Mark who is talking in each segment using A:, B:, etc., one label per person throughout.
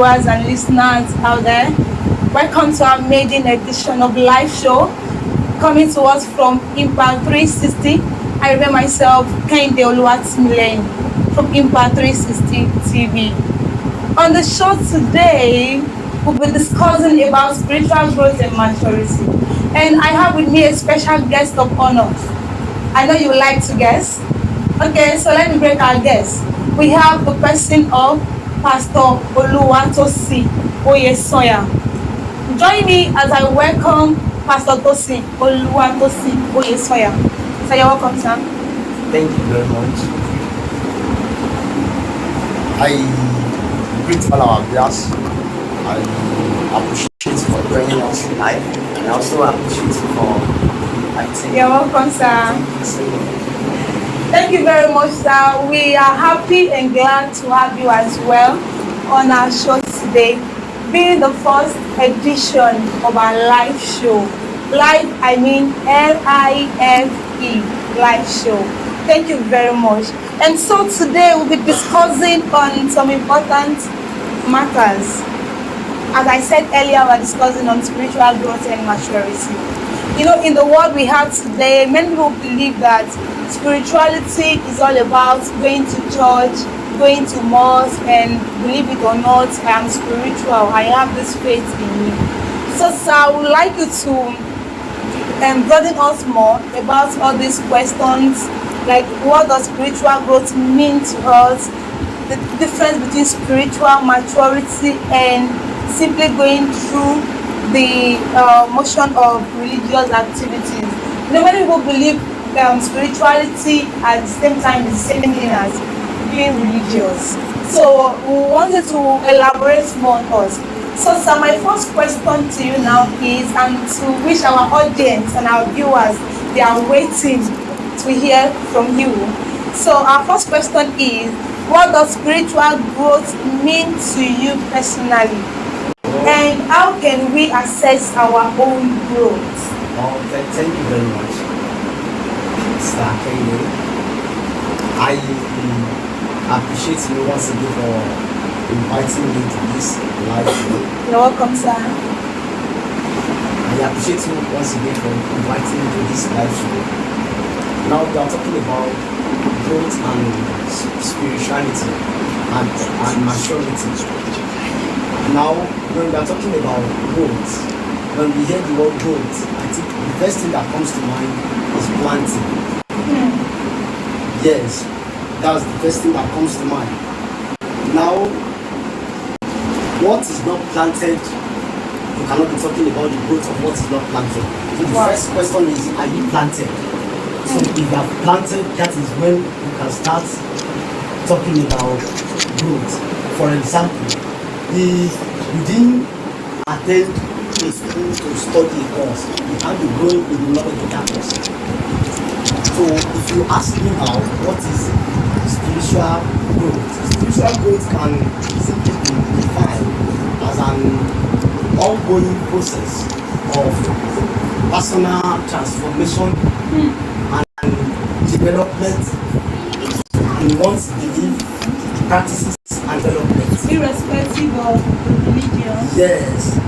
A: viewers and listeners out there. Welcome to our maiden edition of live show coming to us from Impact360. I remember myself, Kende Oluwatimileyin from Impact360 TV. On the show today, we'll be discussing about spiritual growth and maturity. And I have with me a special guest of honor. I know you like to guess. Okay, so let me break our guest. We have the person of Pastor Oluwatosin Oyesoya. Join me as I welcome Pastor Tosin Oluwatosin Oyesoya. So you're welcome, sir.
B: Thank you very much. I greet all our viewers. I appreciate you for joining us live, and I also appreciate you for inviting.
A: You're welcome, sir.
B: Thank you so much.
A: Thank you very much, sir. We are happy and glad to have you as well on our show today, being the first edition of our live show. Live, I mean L-I-F-E, live show. Thank you very much. And so today we'll be discussing on some important matters. As I said earlier, we're discussing on spiritual growth and maturity. You know, in the world we have today, many people believe that spirituality is all about going to church, going to mosque, and believe it or not, I am spiritual. I have this faith in me. So, sir, I would like you to broaden us more about all these questions, like what does spiritual growth mean to us, the difference between spiritual maturity and simply going through the motion of religious activities. You know, many people believe spirituality at the same time is the same thing as being religious. So we wanted to elaborate more on us. So sir, my first question to you now is, and to which our audience and our viewers, they are waiting to hear from you. So our first question is, what does spiritual growth mean to you personally? And how can we assess our own growth?
B: Thank you very much, Mr. Kende. I appreciate you once again for inviting me to this live show.
A: You're welcome, sir.
B: I appreciate you once again for inviting me to this live show. Now we are talking about growth and spirituality and maturity. Now, when we are talking about growth, when we hear the word growth, I think the first thing that comes to mind is planting. Yes, that's the first thing that comes to mind. Now, what is not planted, you cannot be talking about the growth of what is not planted. So the first question is, are you planted? So if you have planted, that is when you can start talking about growth. For example, if you didn't attend a school to study a course, you can't be growing in the knowledge of that course. So if you ask me now, what is spiritual growth? Spiritual growth can simply be defined as an ongoing process of personal transformation and development in one's belief, practices, and development.
A: Irrespective of religion.
B: Yes.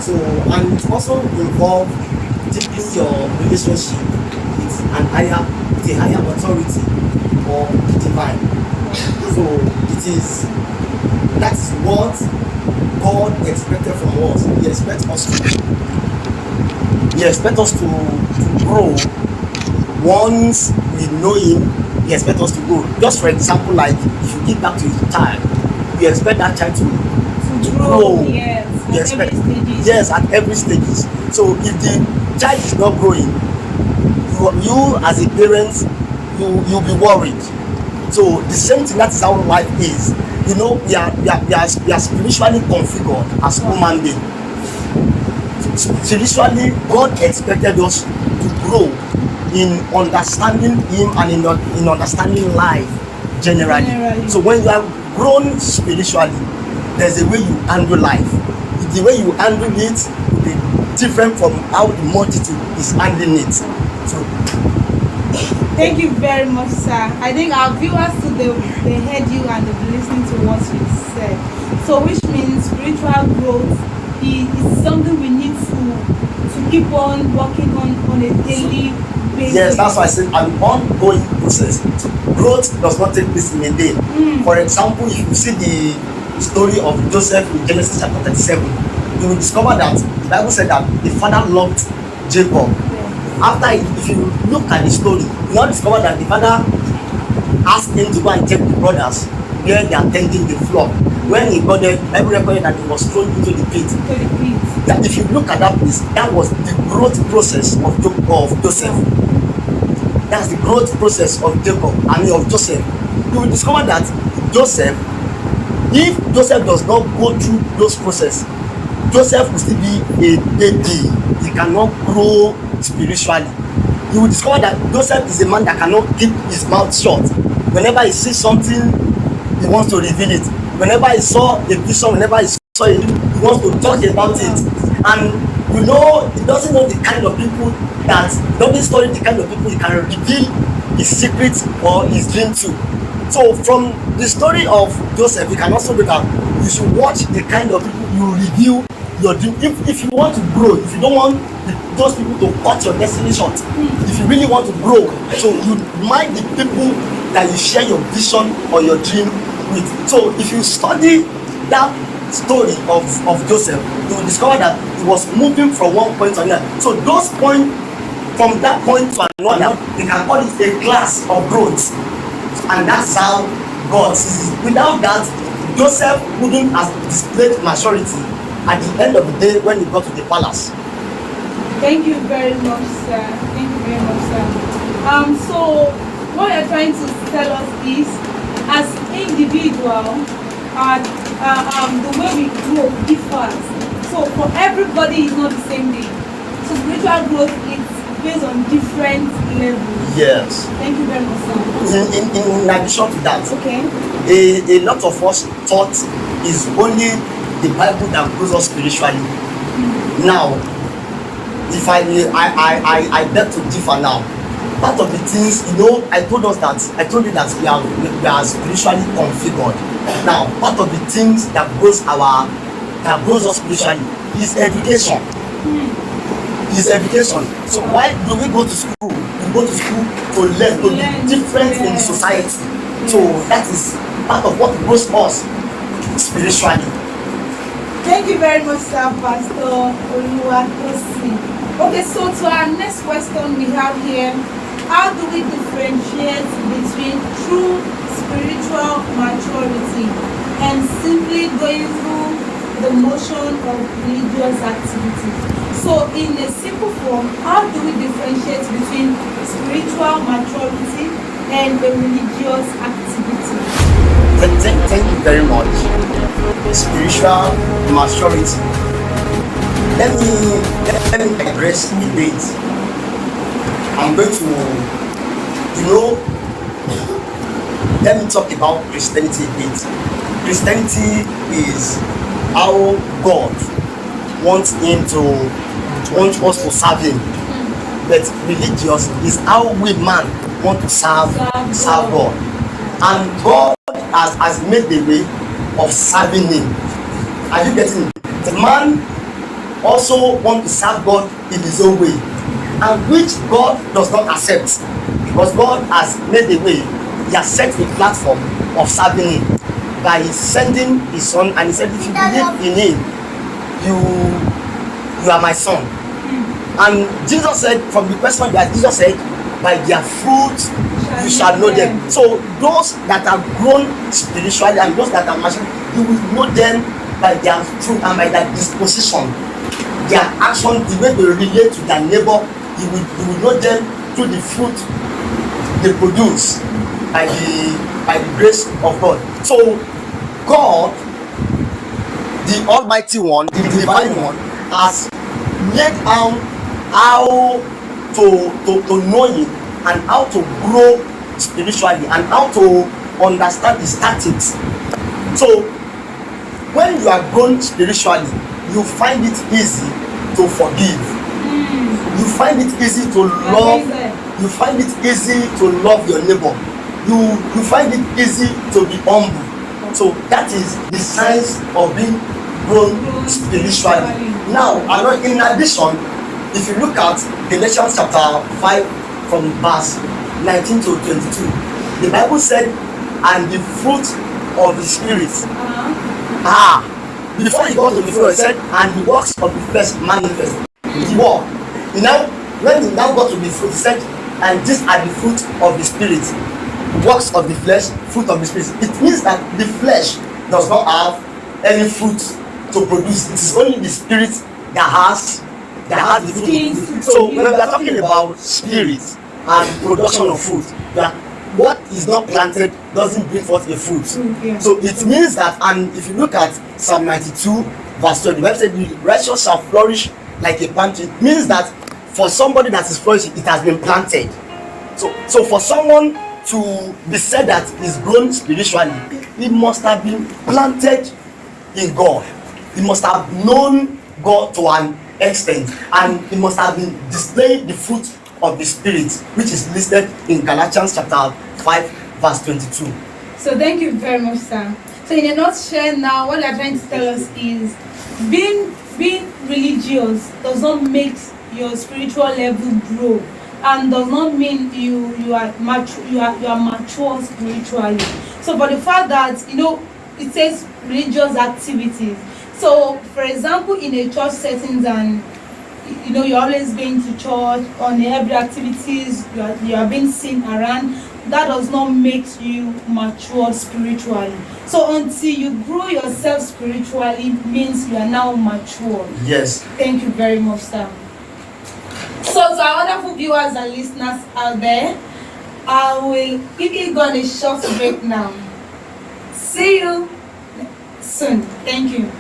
B: So, and it also involves deepening your relationship with a higher authority or the divine. So that's what God expected from us. He expects us to grow. Once we know Him, He expects us to grow. Just for example, like if you give back to your child, you expect that child to grow. Yes, at every stage. So if the child is not growing, you as a parent, you'll be worried. So the same thing, that is how life is. You know, we are spiritually configured as human beings. Spiritually, God expected us to grow in understanding Him and in understanding life generally. So when you are grown spiritually, there's a way you handle life. The way you handle it will be different from how the multitude is handling it. So
A: thank you very much, sir. I think our viewers today, they heard you and they've been listening to what you said. So which mean spiritual growth is something we need to keep on working on a daily basis.
B: Yes, that's why I said an ongoing process. Growth does not take place in a day. For example, if you see the story of Joseph in Genesis chapter 37, you will discover that the Bible said that the father loved Jacob. After, if you look at the story, you now discover that the father asked him to go and check the brothers where they are tending the flock. When he got there, Bible recorded that he was thrown into the pit. That if you look at that place, that was the growth process of Joseph. That's the growth process of Joseph. You will discover that Joseph, if Joseph does not go through those processes, Joseph will still be a baby. He cannot grow spiritually. You will discover that Joseph is a man that cannot keep his mouth shut. Whenever he sees something, he wants to reveal it. Whenever he saw a vision, whenever he saw it, he wants to talk about it. And you know, he doesn't know the kind of people that, doesn't study the kind of people he can reveal his secrets or his dream to. So from the story of Joseph, you can also look at, you should watch the kind of people you reveal your dream. If you want to grow, if you don't want those people to cut your destiny short, if you really want to grow, so you mind the people that you share your vision or your dream with. So if you study that story of Joseph, you will discover that he was moving from one point to another. So those points, from that point to another, they can call it a class of growth. And that's how God sees it. Without that, Joseph wouldn't have displayed maturity at the end of the day when he got to the palace.
A: Thank you very much, sir. Thank you very much, sir. So what you're trying to tell us is, as individual, the way we grow differs. So for everybody, it's not the same thing. So spiritual growth is based on different levels.
B: Yes.
A: Thank you very much, sir.
B: In addition to that,
A: okay,
B: a lot of us thought is only the Bible that grows us spiritually. Now, if I beg to differ now. Part of the things, you know, I told you that we are spiritually configured. Now, part of the things that grows us spiritually is education. Is education. So why do we go to school? We go to school to learn, to be different in society. So that is part of what grows us spiritually.
A: Thank you very much, sir, Pastor Oluwatosin. Okay, so to our next question we have here, how do we differentiate between true spiritual maturity and simply going through the motion of religious activity? So in a simple form, how do we differentiate between spiritual maturity and a religious activity?
B: Thank you very much. Spiritual maturity. Let me address the debate. I'm going to, let me talk about Christianity a bit. Christianity is how God wants us to serve Him. But religious is how we man want to serve God. And God has made the way of serving Him. Are you getting it? The man also want to serve God in his own way, and which God does not accept, because God has made a way. He has set a platform of serving Him by sending His Son, and He said, if you believe in Him, you are my son. And Jesus said, from the question that Jesus said, by their fruit you shall know them. So those that are grown spiritually and those that are mature, you will know them by their fruit and by their disposition, their action, the way they relate to their neighbor. You will know them through the fruit they produce by the grace of God. So God, the Almighty One, the Divine One, has laid down how to know Him and how to grow spiritually and how to understand His tactics. So when you are grown spiritually, you find it easy to forgive. You find it easy to love. You find it easy to love your neighbor. You find it easy to be humble. So that is the signs of being grown spiritually. Now, in addition, if you look at Galatians chapter 5 from verse 19 to 22, the Bible said, and the fruit of the Spirit. Before he got to the fruit, he said, and the works of the flesh manifest. The work. When he now got to the fruit, he said, and these are the fruit of the Spirit. Works of the flesh, fruit of the Spirit. It means that the flesh does not have any fruit to produce. It is only the Spirit that has the fruit. So when we are talking about spirit and production of fruit, that what is not planted doesn't bring forth a fruit. So it means that, and if you look at Psalm 92 verse 20, the Bible said the righteous shall flourish like a palm tree. It means that for somebody that is flourishing, it has been planted. So for someone to be said that is grown spiritually, he must have been planted in God. He must have known God to an extent, and he must have been displaying the fruit of the Spirit, which is listed in Galatians chapter 5 verse 22.
A: So thank you very much, sir. So in a nutshell now, what they are trying to tell us is being religious does not make your spiritual level grow, and does not mean you are mature spiritually. So for the fact that it says religious activities. So for example, in a church settings, and you're always going to church on every activities, you are being seen around, that does not make you mature spiritually. So until you grow yourself spiritually means you are now mature.
B: Yes.
A: Thank you very much, sir. So to our wonderful viewers and listeners out there, I will quickly go on a short break now. See you soon. Thank you.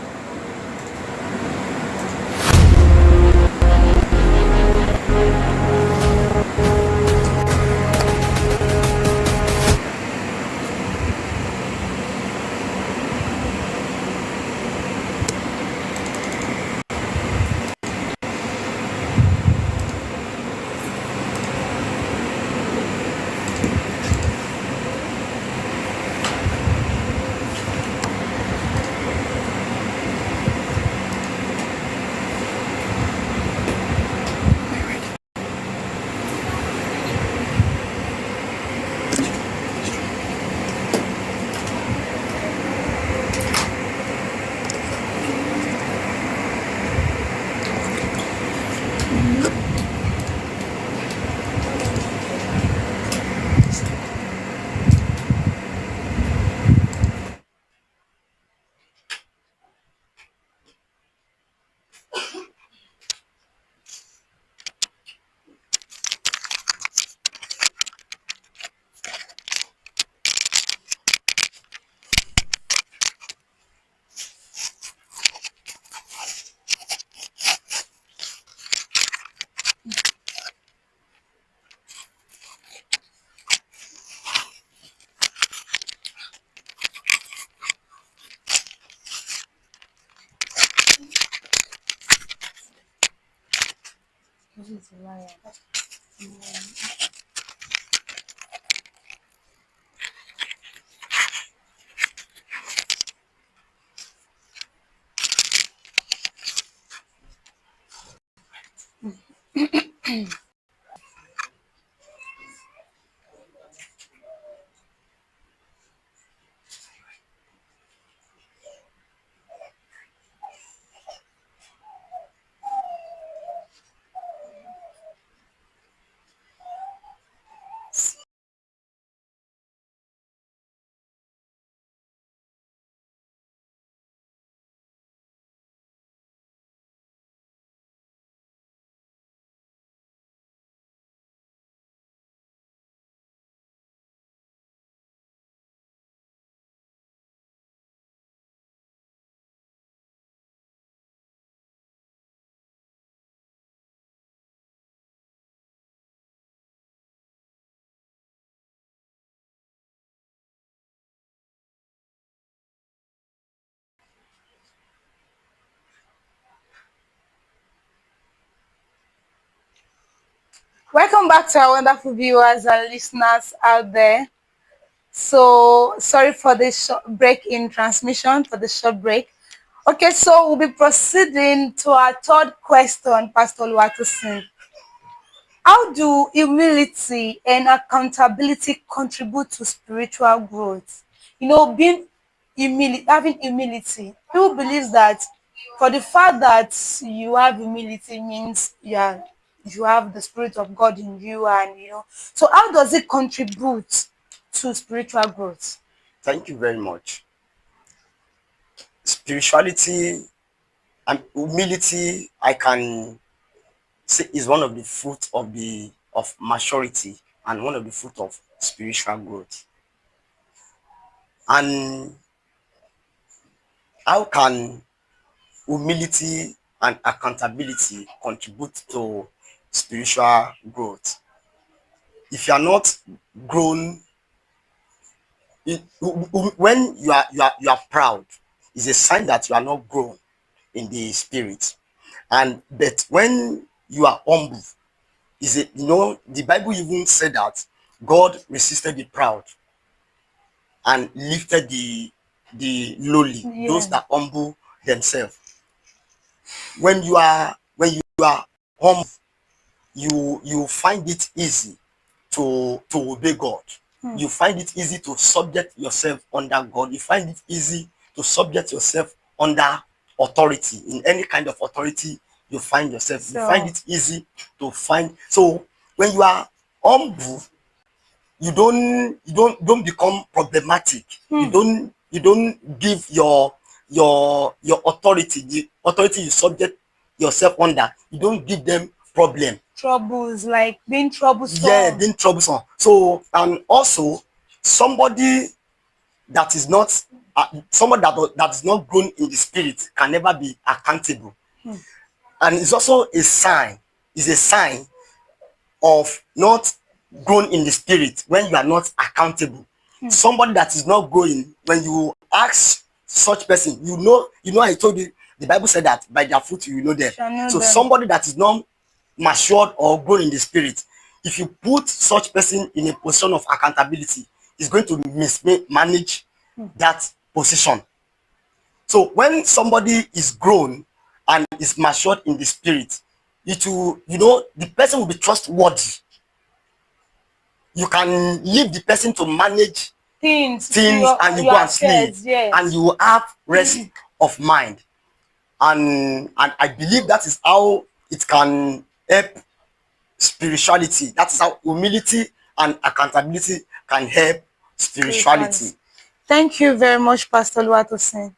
A: Welcome back to our wonderful viewers and listeners out there. So sorry for the short break in transmission, for the short break. Okay, so we'll be proceeding to our third question, Pastor Luatosin. How do humility and accountability contribute to spiritual growth? You know, having humility. People believe that for the fact that you have humility means you have the spirit of God in you, and So how does it contribute to spiritual growth?
C: Thank you very much. Spirituality and humility, I can say, is one of the fruit of maturity and one of the fruit of spiritual growth. And how can humility and accountability contribute to spiritual growth? If you are not grown, when you are proud, is a sign that you are not grown in the spirit. And but when you are humble, is it, the Bible even said that God resisted the proud and lifted the lowly, those that humble themselves. When you are humble, you find it easy to obey God. You find it easy to subject yourself under God. You find it easy to subject yourself under authority. In any kind of authority you find yourself, you find it easy to find. So when you are humble, you don't become problematic. You don't give your authority, the authority you subject yourself under, you don't give them problem.
A: Troubles, like being troublesome.
C: Yeah, being troublesome. So, and also somebody that is not somebody that is not grown in the spirit can never be accountable. And it's also a sign, is a sign of not grown in the spirit when you are not accountable. Somebody that is not growing, when you ask such person, I told you, the Bible said that by their fruit you will know them. So somebody that is not matured or grown in the spirit, if you put such person in a position of accountability, is going to mismanage that position. So when somebody is grown and is matured in the spirit, the person will be trustworthy. You can leave the person to manage
A: things
C: and you go and sleep, and you will have rest of mind. And I believe that is how it can help spirituality. That's how humility and accountability can help spirituality.
A: Thank you very much, Pastor Luatosin.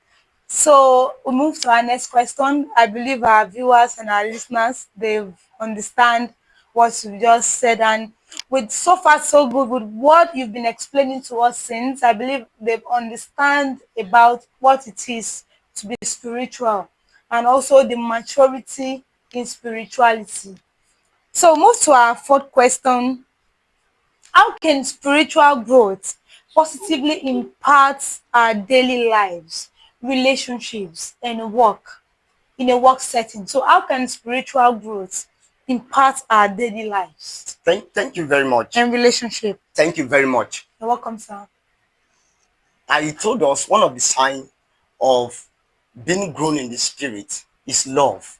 A: So we move to our next question. I believe our viewers and our listeners, they've understand what you just said, and with so far so good with what you've been explaining to us since, I believe they've understand about what it is to be spiritual and also the maturity in spirituality. So move to our fourth question. How can spiritual growth positively impact our daily lives, relationships, and work in a work setting? So how can spiritual growth impact our daily lives?
C: Thank you very much.
A: And relationship.
C: Thank you very much.
A: You're welcome, sir.
C: I told us one of the signs of being grown in the spirit is love.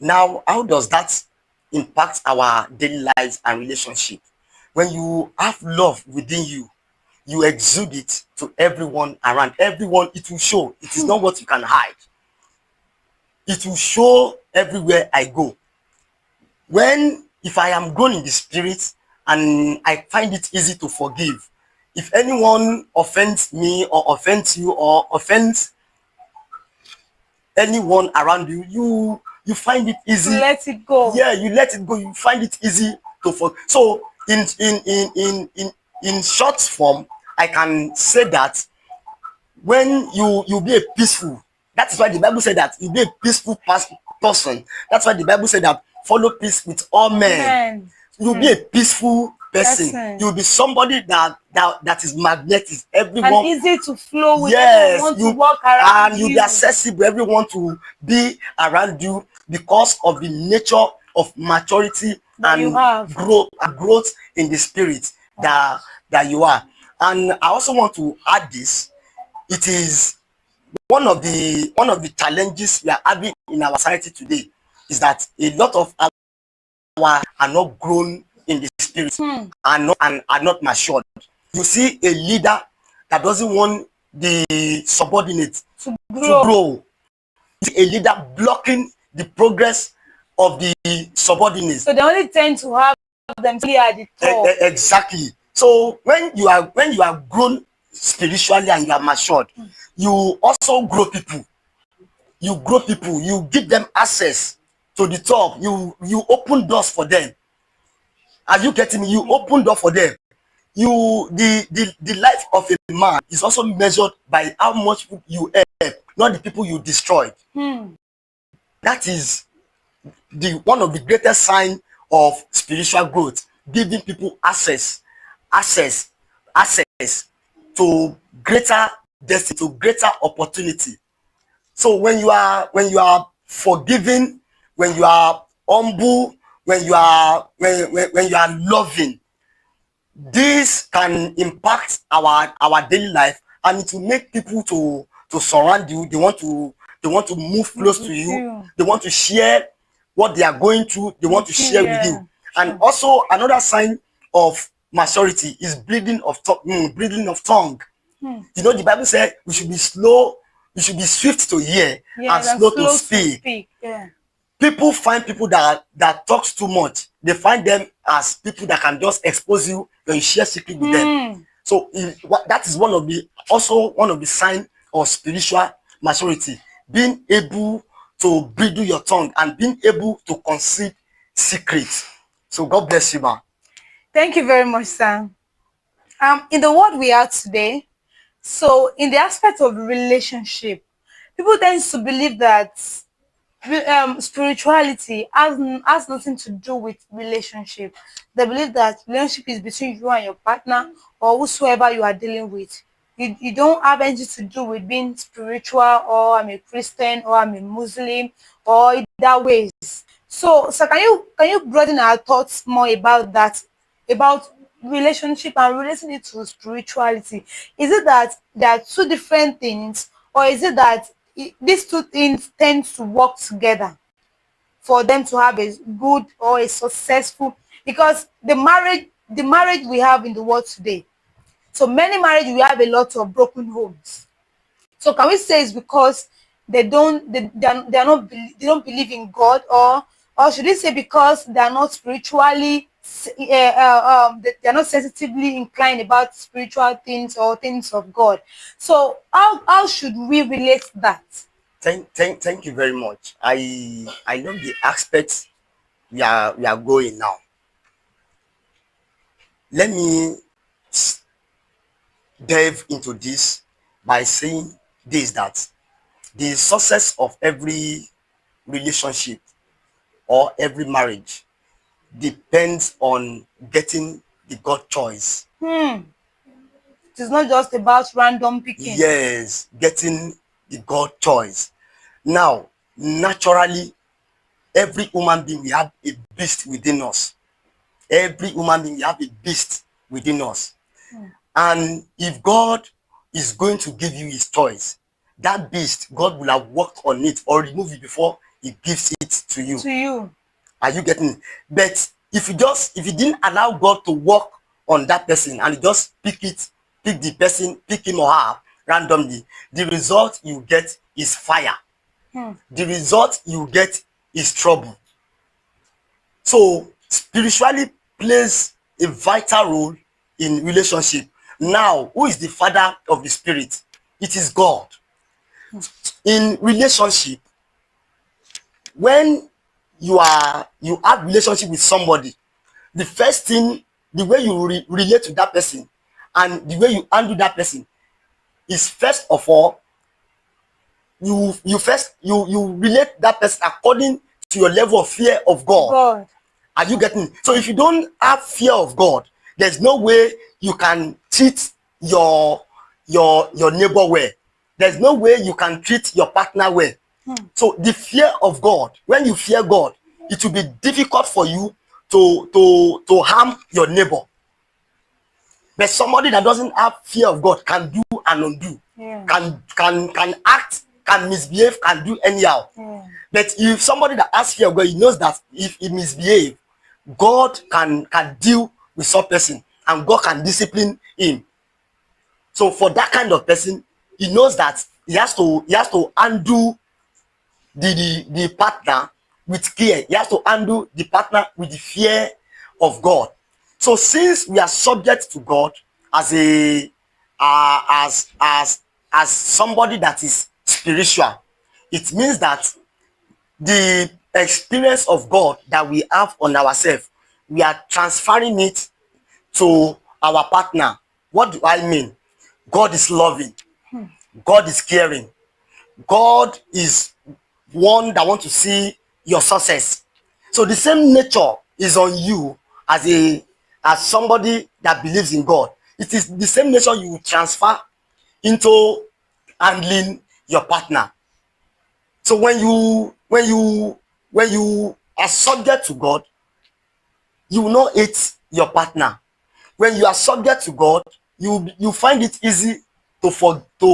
C: Now, how does that impact our daily lives and relationship? When you have love within you, you exude it to everyone around. Everyone, it will show. It is not what you can hide. It will show everywhere I go. If I am grown in the spirit and I find it easy to forgive, if anyone offends me or offends you or offends anyone around you, you find it easy
A: to let it go.
C: Yeah, you let it go. You find it easy to forgive. So in short form, I can say that when you be a peaceful, that is why the Bible said that you be a peaceful person. That's why the Bible said that follow peace with all men. You'll be a peaceful person. You'll be somebody that is magnetic. Everyone,
A: and easy to flow with. Yes, everyone to walk around
C: and you'll be accessible. Everyone to be around you because of the nature of maturity
A: that
C: and growth in the spirit that you are. And I also want to add this. It is one of the challenges we are having in our society today is that a lot of our are not grown in the spirit, are not matured. You see a leader that doesn't want the subordinate
A: To
C: to
A: grow.
C: grow. You see a leader blocking the progress of the subordinates.
A: So they only tend to have them clear at the top.
C: Exactly. So when you are grown spiritually and you are matured, you also grow people. You grow people. You give them access to the top. You open doors for them. Are you getting me? You open door for them. The life of a man is also measured by how much you help, not the people you destroyed. That is the one of the greatest sign of spiritual growth, giving people access to greater destiny, to greater opportunity. So when you are forgiving, when you are humble, when you are loving, this can impact our daily life, and it will make people to surround you. They want to move close to you. They want to share what they are going through. They want to share with you. And also another sign of maturity is breathing of tongue. You know, the Bible said we should be swift to hear and slow to speak.
A: Yeah.
C: People find people that talks too much. They find them as people that can just expose you when you share secret with them. So that is one of the signs of spiritual maturity, being able to bridle your tongue and being able to conceal secrets. So God bless you, man.
A: Thank you very much, Sam. In the world we are today, so in the aspect of relationship, people tend to believe that spirituality has nothing to do with relationship. They believe that relationship is between you and your partner or whosoever you are dealing with. You don't have anything to do with being spiritual, or I'm a Christian, or I'm a Muslim, or that ways. So can you broaden our thoughts more about that, about relationship and relating it to spirituality? Is it that there are two different things, or is it that these two things tend to work together for them to have a good or a successful? Because the marriage we have in the world today, so many marriage, we have a lot of broken homes. So can we say it's because they don't believe in God, or should we say because they are not spiritually they are not sensitively inclined about spiritual things or things of God? So how should we relate that?
C: Thank you very much. I love the aspects we are going now. Let me delve into this by saying this, that the success of every relationship or every marriage depends on getting the God choice.
A: It is not just about random picking.
C: Yes, getting the God choice. Now, naturally, every human being, we have a beast within us. Every human being, we have a beast within us. And if God is going to give you his choice, that beast, God will have worked on it or remove it before he gives it to you.
A: To you.
C: Are you getting it? But if you didn't allow God to work on that person and you just pick the person, pick him or her randomly, the result you get is fire. The result you get is trouble. So spiritually plays a vital role in relationship. Now, who is the father of the spirit? It is God. In relationship, when you have relationship with somebody, the first thing, the way you relate to that person and the way you handle that person is, first of all, you relate that person according to your level of fear of God. Are you getting it? So if you don't have fear of God, there's no way you can treat your neighbor well. There's no way you can treat your partner well. So the fear of God, when you fear God, it will be difficult for you to harm your neighbor. But somebody that doesn't have fear of God can do and undo,
A: Yeah.
C: can act, can misbehave, can do anyhow.
A: Yeah.
C: But if somebody that has fear of God, he knows that if he misbehave, God can deal with such person and God can discipline him. So for that kind of person, he knows that he has to undo the partner with care. He has to undo the partner with the fear of God. So since we are subject to God as a as somebody that is spiritual, it means that the experience of God that we have on ourselves, we are transferring it to our partner. What do I mean? God is loving. God is caring. God is one that wants to see your success. So the same nature is on you as somebody that believes in God. It is the same nature you will transfer into handling your partner. So when you are subject to God, you will not hate your partner. When you are subject to God, you find it easy to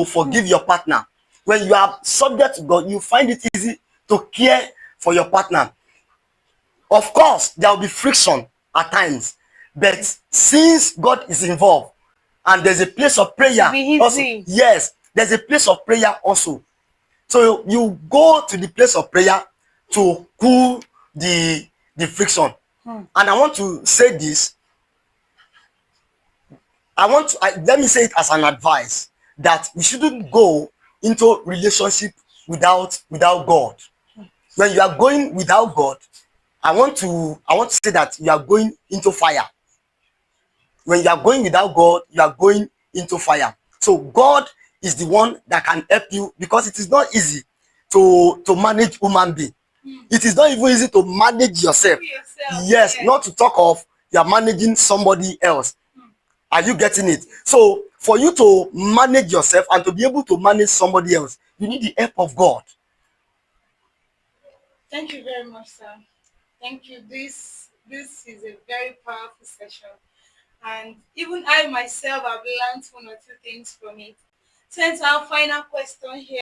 C: forgive your partner. When you are subject to God, you find it easy to care for your partner. Of course, there will be friction at times, but since God is involved and there's a place of prayer also, yes, there's a place of prayer also. So you go to the place of prayer to cool the friction. And I want to say this. Let me say it as an advice that we shouldn't go into relationship without God. When you are going without God, I want to say that you are going into fire. When you are going without God, you are going into fire. So God is the one that can help you, because it is not easy to manage human being. It is not even easy to manage yourself. Yes, not to talk of you are managing somebody else. Are you getting it? So for you to manage yourself and to be able to manage somebody else, you need the help of God.
A: Thank you very much, sir. Thank you. This is a very powerful session, and even I myself have learned one or two things from it. Since our final question here,